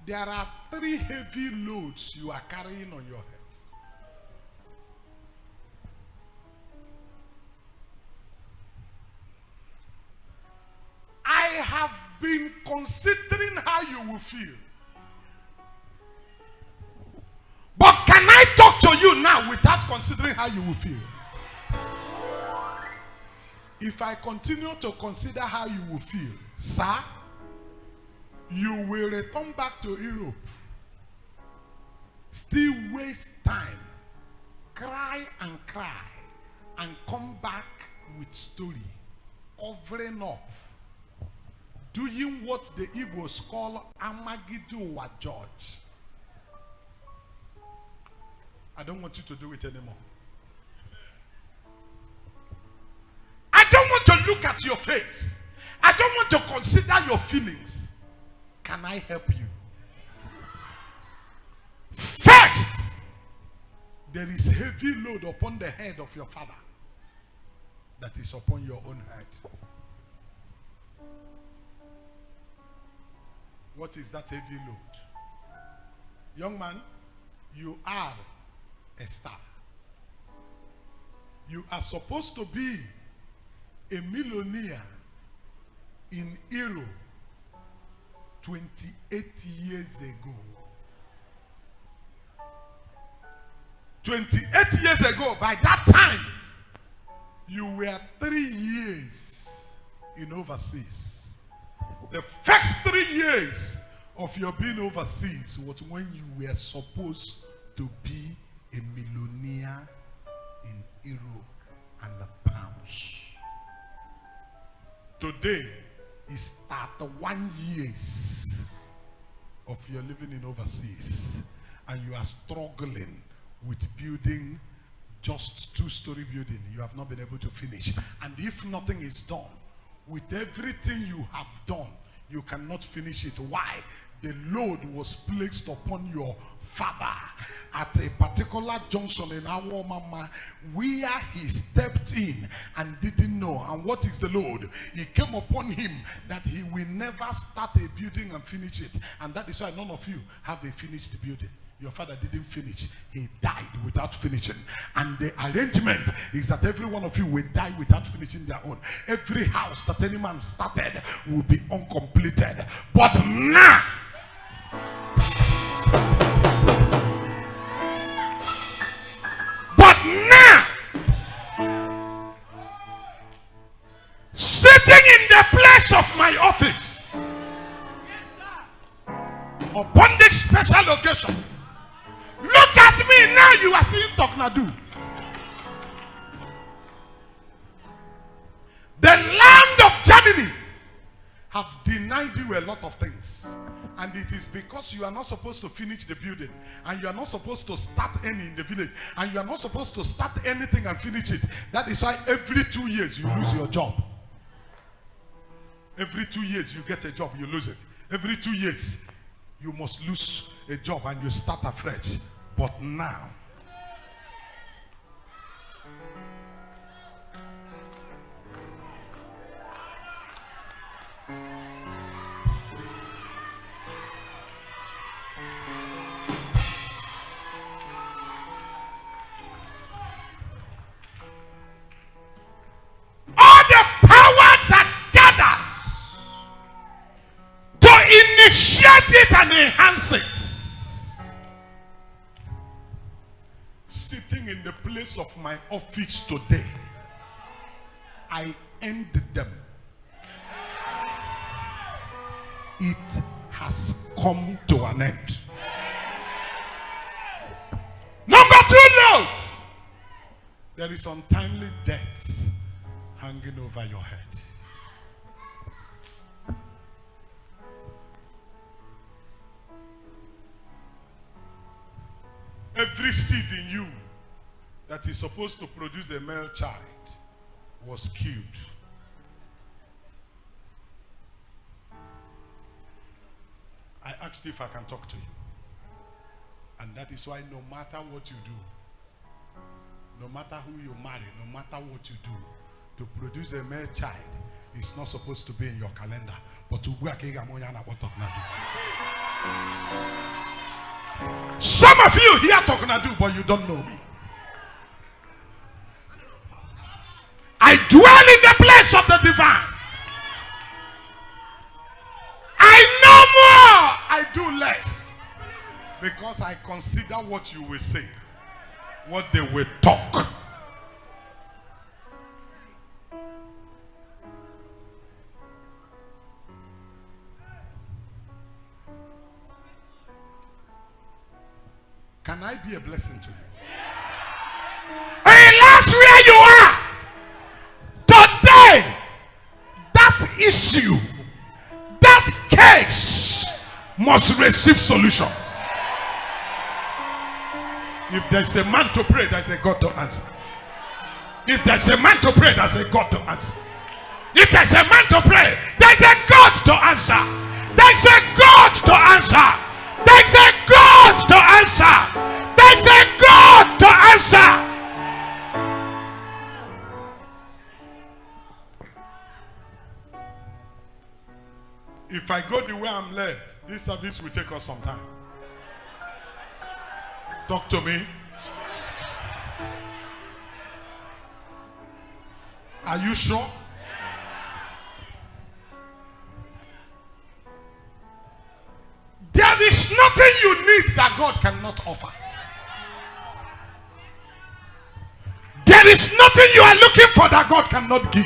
there are 3 heavy loads you are carrying on your head. I have been considering how you will feel. But can I talk to you now without considering how you will feel? If I continue to consider how you will feel, sir, you will return back to Europe, still waste time, cry, and come back with story, covering up, doing what the Igbos call Amagidu wa George. I don't want you to do it anymore. I don't want to look at your face. I don't want to consider your feelings. Can I help you? First, there is heavy load upon the head of your father that is upon your own head. What is that heavy load? Young man, you are a star. You are supposed to be a millionaire in Europe 28 years ago. 28 years ago, by that time, you were 3 years in overseas. The first 3 years of your being overseas was when you were supposed to be a millionaire in Europe and the pounds. Today is 31 years of your living in overseas, and you are struggling with building just 2-story building. You have not been able to finish. And if nothing is done, with everything you have done, you cannot finish it. Why? The load was placed upon your father at a particular junction in our mama where he stepped in and didn't know. And what is the load? It came upon him that he will never start a building and finish it. And that is why none of you have a finished building. Your father didn't finish. He died without finishing. And the arrangement is that every one of you will die without finishing their own. Every house that any man started will be uncompleted. But now, sitting in the place of my office, upon this special occasion, look at me now. You are seeing talknado. The land of Germany have denied you a lot of things, and it is because you are not supposed to finish the building, and you are not supposed to start any in the village, and you are not supposed to start anything and finish it. That is why every 2 years you lose your job. Every 2 years you get a job, you lose it. Every 2 years you must lose a job and you start afresh. But now, all the powers that gather to initiate it and enhance it, sitting in the place of my office today, I end them. It has come to an end. Number 2 note, there is untimely death hanging over your head. Every seed in you that is supposed to produce a male child was killed. I asked if I can talk to you. And that is why no matter what you do, no matter who you marry, no matter what you do, to produce a male child is not supposed to be in your calendar. But to work, Some of you here talknado, but you don't know me. I dwell in the place of the divine. I know more, I do less. Because I consider what you will say, what they will talk. Can I be a blessing to you? Hey, that's where you are. Today, that issue, that case must receive solution. If there's a man to pray, there's a God to answer. If there's a man to pray, there's a God to answer. If there's a man to pray, there's a God to answer. There's a God to answer. There's a God to answer. There's a God to answer. If I go the way I'm led, this service will take us some time. Talk to me. Are you sure? There is nothing you need that God cannot offer. There is nothing you are looking for that God cannot give.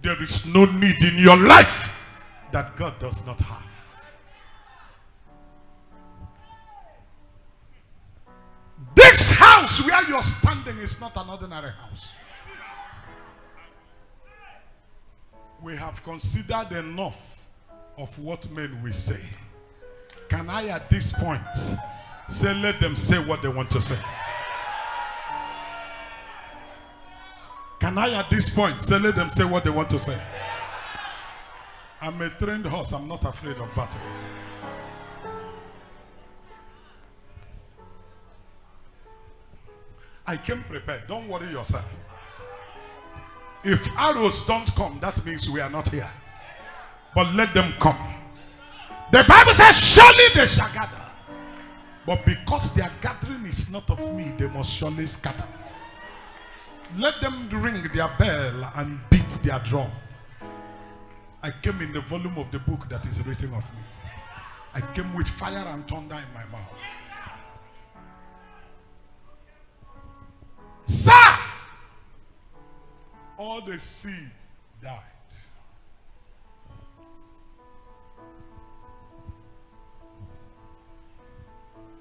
There is no need in your life that God does not have. This house where you're standing is not an ordinary house. We have considered enough of what men will say. Can I at this point say, let them say what they want to say? Can I at this point say, let them say what they want to say? I'm a trained horse. I'm not afraid of battle. I came prepared. Don't worry yourself. If arrows don't come, that means we are not here. But let them come. The Bible says, surely they shall gather. But because their gathering is not of me, they must surely scatter. Let them ring their bell and beat their drum. I came in the volume of the book that is written of me. I came with fire and thunder in my mouth. Sir! All the seed died.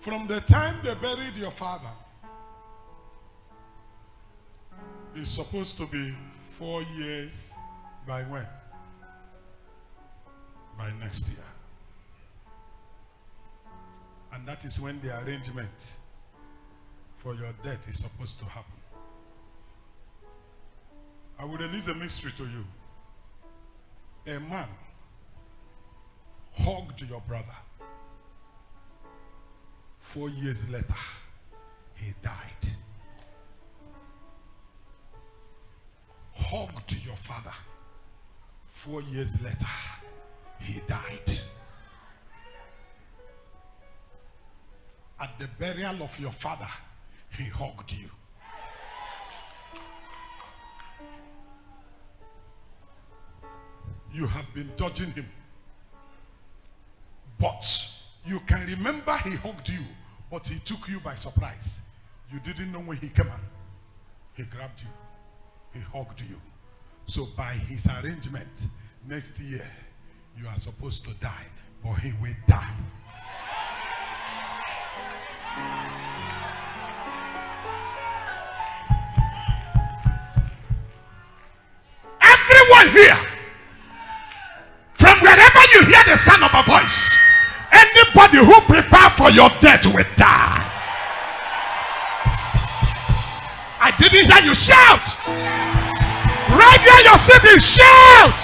From the time they buried your father, it's supposed to be 4 years by when? By next year. And that is when the arrangement for your death is supposed to happen. I will release a mystery to you. A man hugged your brother. 4 years later, he died. Hugged your father. 4 years later, he died. At the burial of your father, he hugged you. You have been dodging him. But you can remember he hugged you, but he took you by surprise. You didn't know when he came on. He grabbed you. He hugged you. So by his arrangement, next year, you are supposed to die, but he will die. Everyone here, from wherever you hear the sound of a voice, anybody who prepare for your death will die. I didn't hear you shout. Right where you're sitting, shout.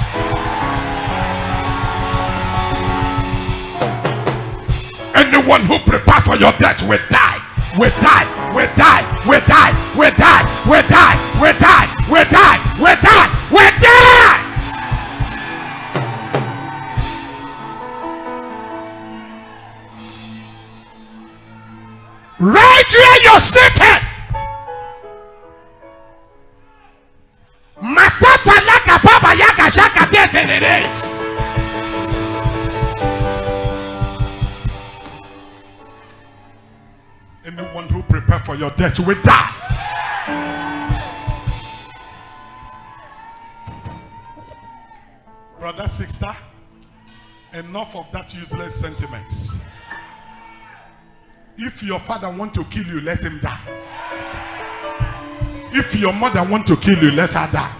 Anyone who prepare for your death will die. Will die. Will die. Will die. Will die. Will die. Will die. Will die. Will die. Will die. right where you're seated. Matata laka baba yaga shaka tetenerate. Anyone who prepare for your death will die. Brother, sister, enough of that useless sentiments. If your father want to kill you, let him die. If your mother want to kill you, let her die.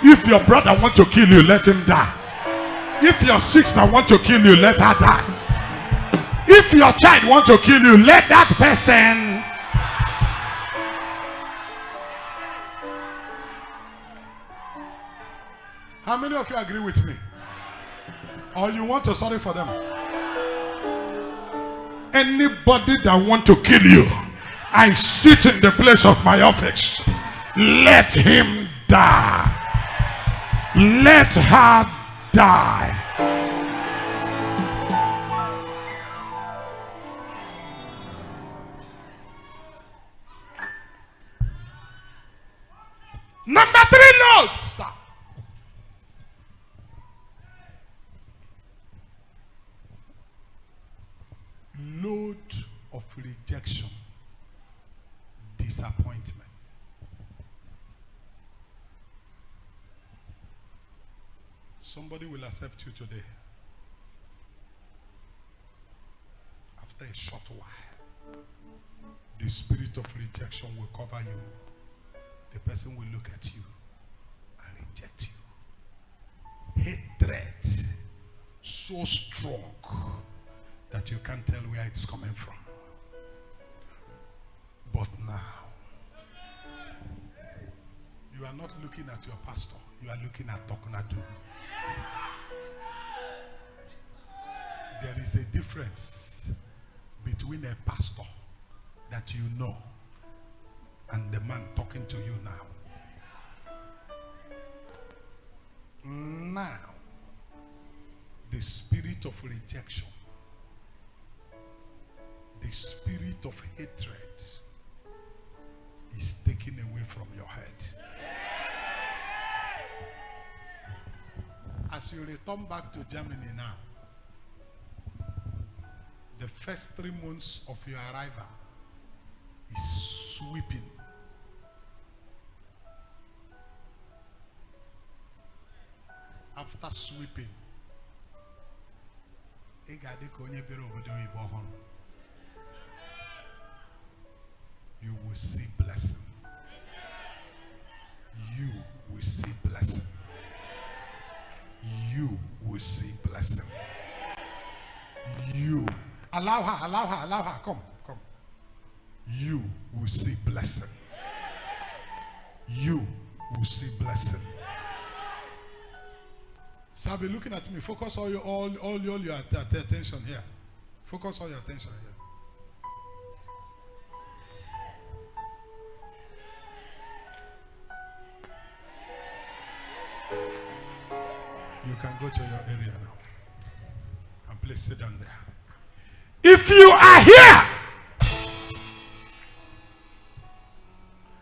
If your brother want to kill you, let him die. If your sister want to kill you, let her die. If your child want to kill you, let that person. How many of you agree with me? Or you want to sorry for them? Anybody that want to kill you, I sit in the place of my office. Let him die. Let her die. Number 3, Lord, sir. Load of rejection, disappointment. Somebody will accept you today. After a short while, the spirit of rejection will cover you. The person will look at you and reject you. Hatred so strong that you can't tell where it's coming from. But now, you are not looking at your pastor, you are looking at talknado. There is a difference between a pastor that you know and the man talking to you now. Now, the spirit of rejection, the spirit of hatred is taken away from your head. As you return back to Germany now, the first 3 months of your arrival is sweeping. After sweeping, you will see blessing. You will see blessing. You will see blessing. You. Allow her. Come. You will see blessing. You will see blessing. So be looking at me. Focus all your attention here. Focus all your attention here. You can go to your area now. And please sit down there. If you are here